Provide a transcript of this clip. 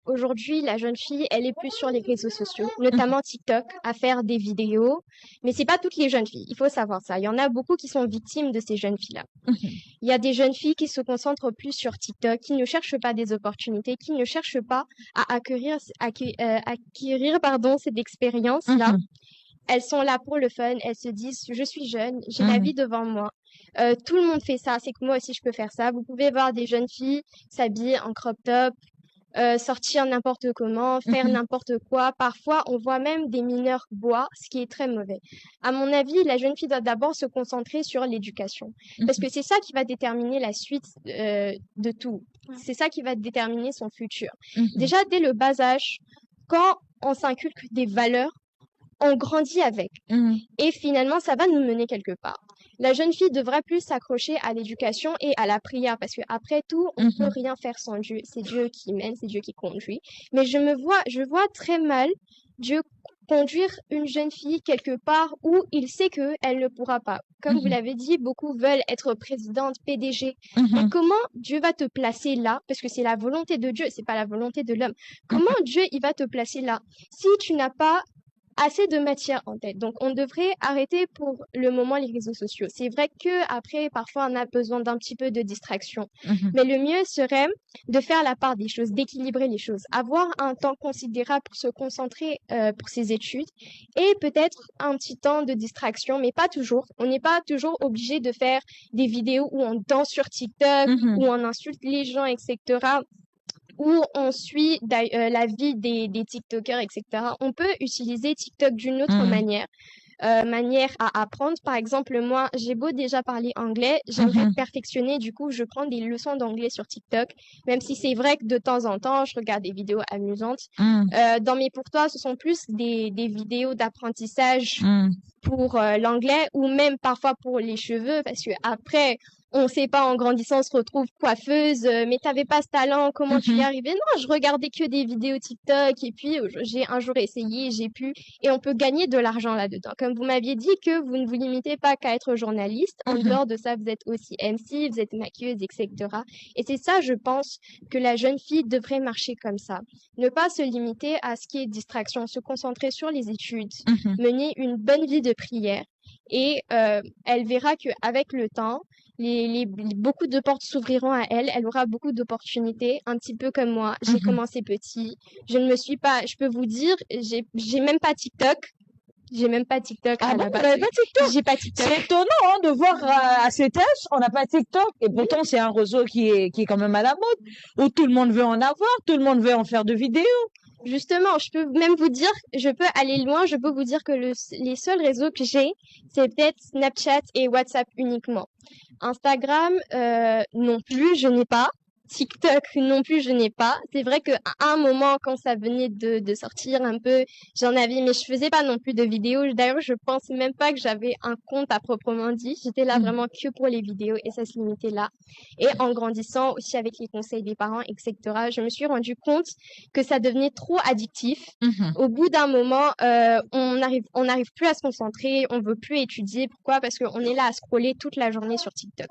aujourd'hui, la jeune fille, elle est plus sur les réseaux sociaux, notamment TikTok, à faire des vidéos. Mais c'est pas toutes les jeunes filles. Il faut savoir ça. Il y en a beaucoup qui sont victimes de ces jeunes filles-là. Mhm. Il y a des jeunes filles qui se concentrent plus sur TikTok, qui ne cherchent pas des opportunités, qui ne cherchent pas à acquérir, pardon, cette expérience-là. Mhm. Elles sont là pour le fun. Elles se disent, je suis jeune, j'ai la Mhm. vie devant moi. Tout le monde fait ça, c'est que moi aussi je peux faire ça. Vous pouvez voir des jeunes filles s'habiller en crop top, sortir n'importe comment, faire Mhm. n'importe quoi. Parfois, on voit même des mineurs boire, ce qui est très mauvais. À mon avis, la jeune fille doit d'abord se concentrer sur l'éducation, parce Mhm. que c'est ça qui va déterminer la suite de tout. C'est ça qui va déterminer son futur. Mhm. Déjà, dès le bas âge, quand on s'inculque des valeurs, on grandit avec. Mhm. Et finalement, ça va nous mener quelque part. La jeune fille devrait plus s'accrocher à l'éducation et à la prière parce que après tout, on peut Mhm. rien faire sans Dieu. C'est Dieu qui mène, c'est Dieu qui conduit. Mais je vois très mal Dieu conduire une jeune fille quelque part où il sait que elle ne pourra pas. Comme vous Mhm. l'avez dit, beaucoup veulent être présidente, PDG. Mais Mhm. comment Dieu va te placer là? Parce que c'est la volonté de Dieu, c'est pas la volonté de l'homme. Comment Mhm. Dieu, il va te placer là? Si tu n'as pas assez de matière en tête. Donc, on devrait arrêter pour le moment les réseaux sociaux. C'est vrai que après, parfois, on a besoin d'un petit peu de distraction. Mhm. Mais le mieux serait de faire la part des choses, d'équilibrer les choses, avoir un temps considérable pour se concentrer pour ses études et peut-être un petit temps de distraction, mais pas toujours. On n'est pas toujours obligé de faire des vidéos où on danse sur TikTok, Mhm. où on insulte les gens, etc., où on suit la vie des TikTokers, etc. On peut utiliser TikTok d'une autre Mhm. manière à apprendre. Par exemple, moi, j'ai beau déjà parler anglais, j'aimerais Mhm. perfectionner. Du coup, je prends des leçons d'anglais sur TikTok, même si c'est vrai que de temps en temps, je regarde des vidéos amusantes. Mhm. Dans mes pour toi, ce sont plus des vidéos d'apprentissage Mhm. pour l'anglais ou même parfois pour les cheveux parce que après on sait pas en grandissant on se retrouve coiffeuse mais t'avais pas ce talent comment tu y es Mhm. arrivé non je regardais que des vidéos TikTok et puis j'ai un jour essayé j'ai pu et on peut gagner de l'argent là-dedans comme vous m'aviez dit que vous ne vous limitez pas qu'à être journaliste en Mhm. dehors de ça vous êtes aussi MC vous êtes maquilleuse etc et c'est ça je pense que la jeune fille devrait marcher comme ça ne pas se limiter à ce qui est distraction se concentrer sur les études Mhm. mener une bonne vie de prière et elle verra qu'avec le temps, beaucoup de portes s'ouvriront à elle. Elle aura beaucoup d'opportunités, un petit peu comme moi. J'ai Mhm. commencé petit. Je ne me suis pas, je peux vous dire, j'ai même pas TikTok. J'ai même pas TikTok Ah à bon, la vous base. n'avez pas TikTok? J'ai pas C'est TikTok. étonnant hein, de voir à cet âge, on n'a pas TikTok. Et Oui, pourtant, c'est un réseau qui est quand même à la mode, où tout le monde veut en avoir, tout le monde veut en faire de vidéos. justement, je peux même vous dire, je peux aller loin, je peux vous dire que les seuls réseaux que j'ai, c'est peut-être Snapchat et WhatsApp uniquement. Instagram, non plus, je n'ai pas. TikTok non plus, je n'ai pas. C'est vrai qu'à un moment, quand ça venait de sortir un peu, j'en avais, mais je faisais pas non plus de vidéos. D'ailleurs, je pense même pas que j'avais un compte à proprement dit. J'étais là Mhm. vraiment que pour les vidéos et ça se limitait là. Et en grandissant aussi avec les conseils des parents, etc., je me suis rendu compte que ça devenait trop addictif. Mhm. Au bout d'un moment, on n'arrive plus à se concentrer, on veut plus étudier. Pourquoi? Parce qu'on est là à scroller toute la journée sur TikTok.